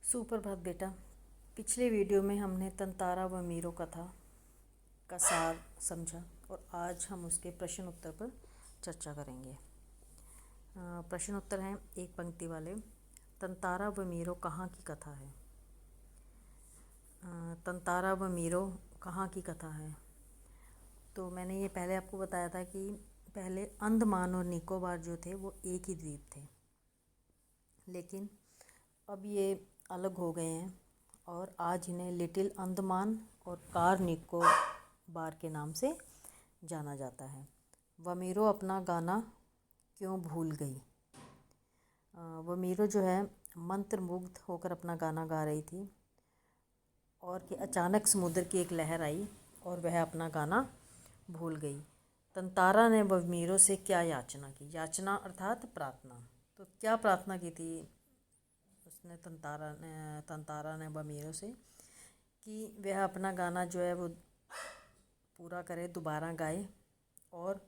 सुप्रभात बेटा। पिछले वीडियो में हमने तंतारा व मीरो कथा का सार समझा और आज हम उसके प्रश्न उत्तर पर चर्चा करेंगे। प्रश्न उत्तर हैं एक पंक्ति वाले। तंतारा व मीरो कहाँ की कथा है? तंतारा व मीरो कहाँ की कथा है? तो मैंने ये पहले आपको बताया था कि पहले अंडमान और निकोबार जो थे वो एक ही द्वीप थे, लेकिन अब ये अलग हो गए हैं और आज इन्हें लिटिल अंडमान और कार निकोबार के नाम से जाना जाता है। वमीरो अपना गाना क्यों भूल गई? वमीरो जो है मंत्रमुग्ध होकर अपना गाना गा रही थी और कि अचानक समुद्र की एक लहर आई और वह अपना गाना भूल गई। तंतारा ने वमीरो से क्या याचना की? याचना अर्थात प्रार्थना। तो क्या प्रार्थना की थी उसने तंतारा ने वमीरो से कि वह अपना गाना जो है वो पूरा करे, दोबारा गाए और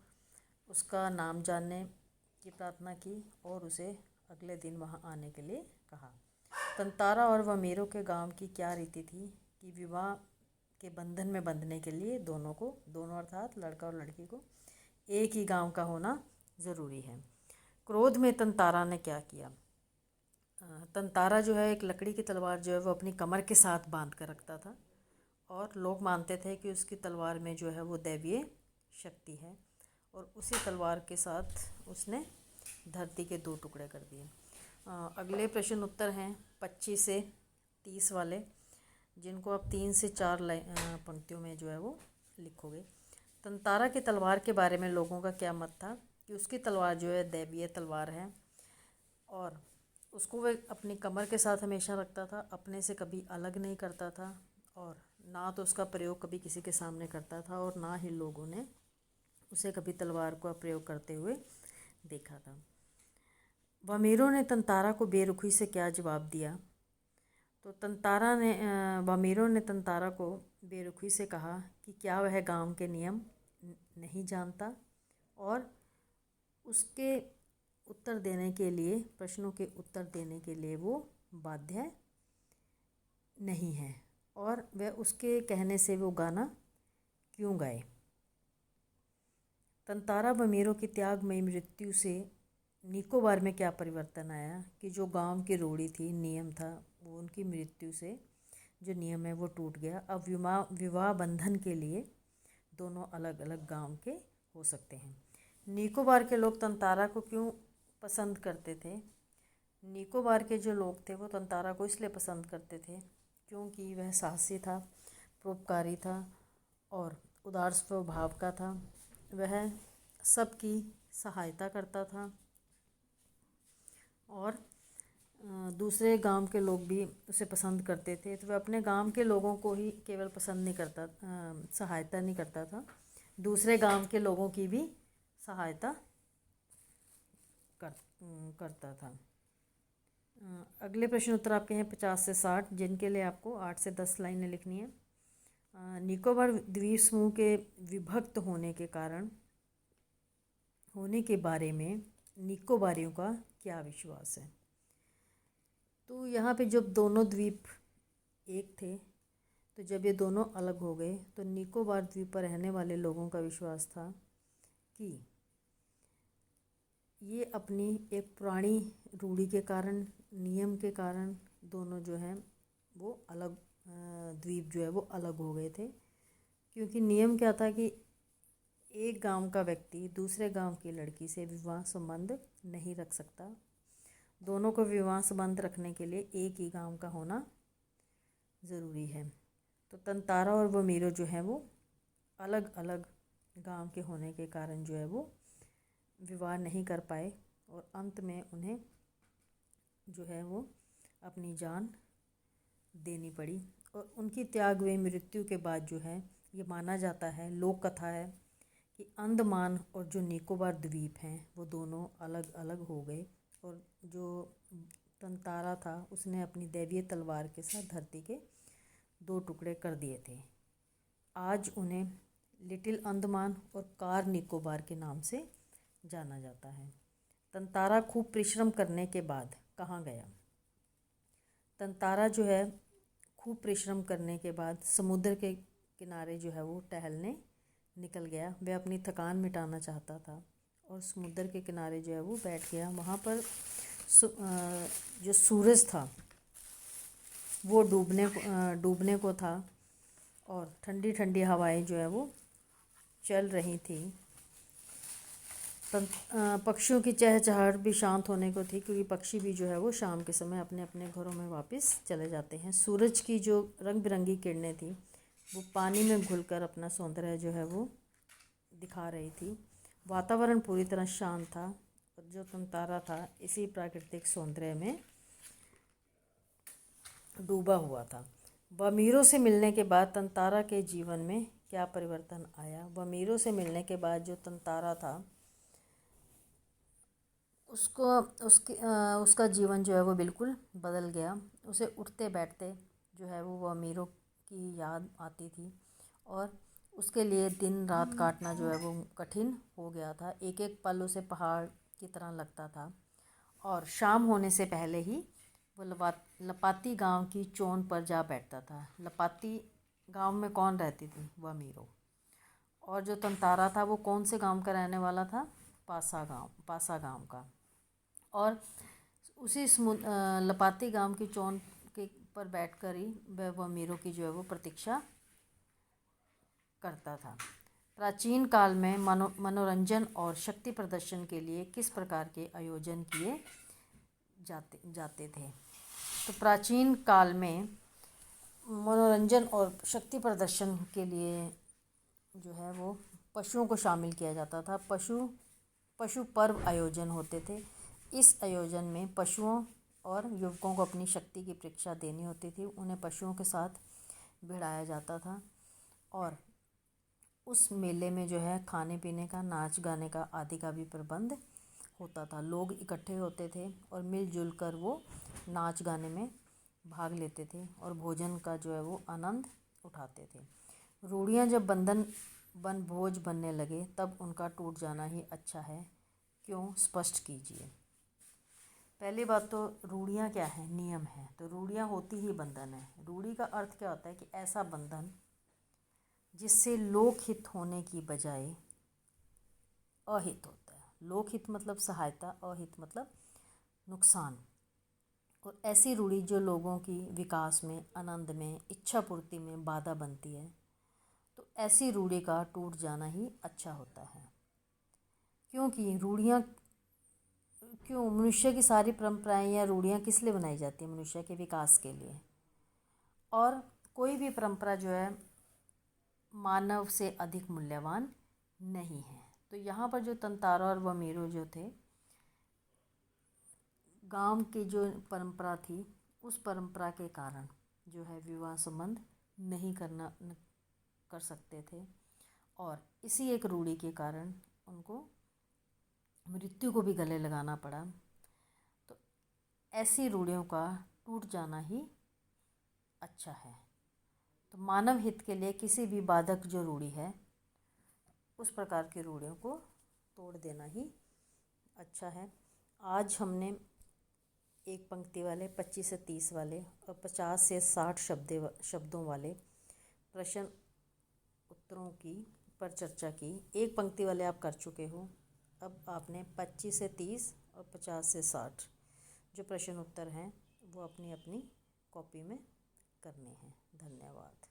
उसका नाम जानने की प्रार्थना की और उसे अगले दिन वहाँ आने के लिए कहा। तंतारा और वमीरो के गांव की क्या रीति थी कि विवाह के बंधन में बंधने के लिए दोनों अर्थात लड़का और लड़की को एक ही गांव का होना ज़रूरी है। क्रोध में तंतारा ने क्या किया? तंतारा जो है एक लकड़ी की तलवार जो है वो अपनी कमर के साथ बांध कर रखता था और लोग मानते थे कि उसकी तलवार में जो है वो दैवीय शक्ति है और उसी तलवार के साथ उसने धरती के 2 टुकड़े कर दिए। अगले प्रश्न उत्तर हैं 25 से 30 वाले, जिनको आप 3 से 4 पंक्तियों में जो है वो लिखोगे। तंतारा की तलवार के बारे में लोगों का क्या मत था कि उसकी तलवार जो है दैवीय तलवार है और उसको वह अपनी कमर के साथ हमेशा रखता था, अपने से कभी अलग नहीं करता था और ना तो उसका प्रयोग कभी किसी के सामने करता था और ना ही लोगों ने उसे कभी तलवार का प्रयोग करते हुए देखा था। वमीरो ने तंतारा को बेरुखी से क्या जवाब दिया? तो वमीरो ने तंतारा को बेरुखी से कहा कि क्या वह गांव के नियम नहीं जानता और उसके प्रश्नों के उत्तर देने के लिए वो बाध्य नहीं है और वह उसके कहने से वो गाना क्यों गाए। तंतारा वमीरो की त्यागमयी मृत्यु से निकोबार में क्या परिवर्तन आया कि जो गांव की रूढ़ी थी, नियम था, वो उनकी मृत्यु से जो नियम है वो टूट गया। अब विवाह बंधन के लिए दोनों अलग अलग गांव के हो सकते हैं। निकोबार के लोग तंतारा को क्यों पसंद करते थे? निकोबार के जो लोग थे वो तंतारा को इसलिए पसंद करते थे क्योंकि वह साहसी था, परोपकारी था और उदार स्वभाव का था। वह सबकी सहायता करता था और दूसरे गांव के लोग भी उसे पसंद करते थे। तो वह अपने गांव के लोगों को ही केवल पसंद नहीं करता, सहायता नहीं करता था, दूसरे गांव के लोगों की भी सहायता करता था। अगले प्रश्न उत्तर आपके हैं 50 से 60, जिनके लिए आपको 8 से 10 लाइनें लिखनी है। निकोबार द्वीप समूह के विभक्त होने के बारे में निकोबारियों का क्या विश्वास है? तो यहाँ पे जब दोनों द्वीप एक थे, तो जब ये दोनों अलग हो गए तो निकोबार द्वीप पर रहने वाले लोगों का विश्वास था कि ये अपनी एक पुरानी रूढ़ी के कारण, नियम के कारण दोनों जो हैं वो अलग, द्वीप जो है वो अलग हो गए थे। क्योंकि नियम क्या था कि एक गांव का व्यक्ति दूसरे गांव की लड़की से विवाह संबंध नहीं रख सकता। दोनों को विवाह संबंध रखने के लिए एक ही गांव का होना ज़रूरी है। तो तंतारा और वमीरो जो है वो अलग अलग गांव के होने के कारण जो है वो विवाह नहीं कर पाए और अंत में उन्हें जो है वो अपनी जान देनी पड़ी। और उनकी त्याग हुई मृत्यु के बाद जो है ये माना जाता है, लोक कथा है, कि अंडमान और जो निकोबार द्वीप हैं वो दोनों अलग अलग हो गए और जो तंतारा था उसने अपनी दैवीय तलवार के साथ धरती के 2 टुकड़े कर दिए थे। आज उन्हें लिटिल अंडमान और कार निकोबार के नाम से जाना जाता है। तंतारा खूब परिश्रम करने के बाद कहाँ गया? तंतारा जो है खूब परिश्रम करने के बाद समुद्र के किनारे जो है वो टहलने निकल गया। वह अपनी थकान मिटाना चाहता था और समुद्र के किनारे जो है वो बैठ गया। वहाँ पर जो सूरज था वो डूबने को था और ठंडी ठंडी हवाएं जो है वो चल रही थी। पक्षियों की चहचहाहट भी शांत होने को थी, क्योंकि पक्षी भी जो है वो शाम के समय अपने अपने घरों में वापस चले जाते हैं। सूरज की जो रंग बिरंगी किरणें थी वो पानी में घुलकर अपना सौंदर्य जो है वो दिखा रही थी। वातावरण पूरी तरह शांत था और जो तंतारा था इसी प्राकृतिक सौंदर्य में डूबा हुआ था। वमीरों से मिलने के बाद तंतारा के जीवन में क्या परिवर्तन आया? वमीरों से मिलने के बाद जो तंतारा था उसका जीवन जो है वो बिल्कुल बदल गया। उसे उठते बैठते जो है वो वमीरों की याद आती थी और उसके लिए दिन रात काटना जो है वो कठिन हो गया था। एक एक पल उसे पहाड़ की तरह लगता था और शाम होने से पहले ही वो लपाती गांव की चोन पर जा बैठता था। लपाती गांव में कौन रहती थी? वमीरों। और जो तंतारा था वो कौन से गांव का रहने वाला था? पासा गांव का। और उसी लपाती गांव की चोन के पर बैठकर ही वह वमीरों की जो है वो प्रतीक्षा करता था। प्राचीन काल में मनोरंजन और शक्ति प्रदर्शन के लिए किस प्रकार के आयोजन किए जाते थे? तो प्राचीन काल में मनोरंजन और शक्ति प्रदर्शन के लिए जो है वो पशुओं को शामिल किया जाता था। पशु पर्व आयोजन होते थे। इस आयोजन में पशुओं और युवकों को अपनी शक्ति की परीक्षा देनी होती थी। उन्हें पशुओं के साथ भिड़ाया जाता था और उस मेले में जो है खाने पीने का, नाच गाने का आदि का भी प्रबंध होता था। लोग इकट्ठे होते थे और मिलजुल कर वो नाच गाने में भाग लेते थे और भोजन का जो है वो आनंद उठाते थे। रूढ़ियाँ जब बनभोज बनने लगे तब उनका टूट जाना ही अच्छा है, क्यों? स्पष्ट कीजिए। पहली बात तो रूढ़ियाँ क्या है? नियम है। तो रूढ़ियाँ होती ही बंधन है। रूढ़ी का अर्थ क्या होता है? कि ऐसा बंधन जिससे लोकहित होने की बजाय अहित होता है। लोकहित मतलब सहायता, अहित मतलब नुकसान। और ऐसी रूढ़ी जो लोगों की विकास में, आनंद में, इच्छा पूर्ति में बाधा बनती है, तो ऐसी रूढ़ी का टूट जाना ही अच्छा होता है। क्योंकि रूढ़ियाँ क्यों? मनुष्य की सारी परंपराएं या रूढ़ियाँ किस लिए बनाई जाती हैं? मनुष्य के विकास के लिए। और कोई भी परंपरा जो है मानव से अधिक मूल्यवान नहीं है। तो यहाँ पर जो तंतारा और वमीरो जो थे, गांव की जो परंपरा थी उस परंपरा के कारण जो है विवाह संबंध नहीं कर सकते थे और इसी एक रूढ़ी के कारण उनको मृत्यु को भी गले लगाना पड़ा। तो ऐसी रूढ़ियों का टूट जाना ही अच्छा है। तो मानव हित के लिए किसी भी बाधक जो रूढ़ी है उस प्रकार की रूढ़ियों को तोड़ देना ही अच्छा है। आज हमने एक पंक्ति वाले, 25 से 30 वाले और 50 से 60 शब्दों वाले प्रश्न उत्तरों की पर चर्चा की। एक पंक्ति वाले आप कर चुके हो। अब आपने 25 से 30 और 50 से 60 जो प्रश्न उत्तर हैं वो अपनी अपनी कॉपी में करने हैं। धन्यवाद।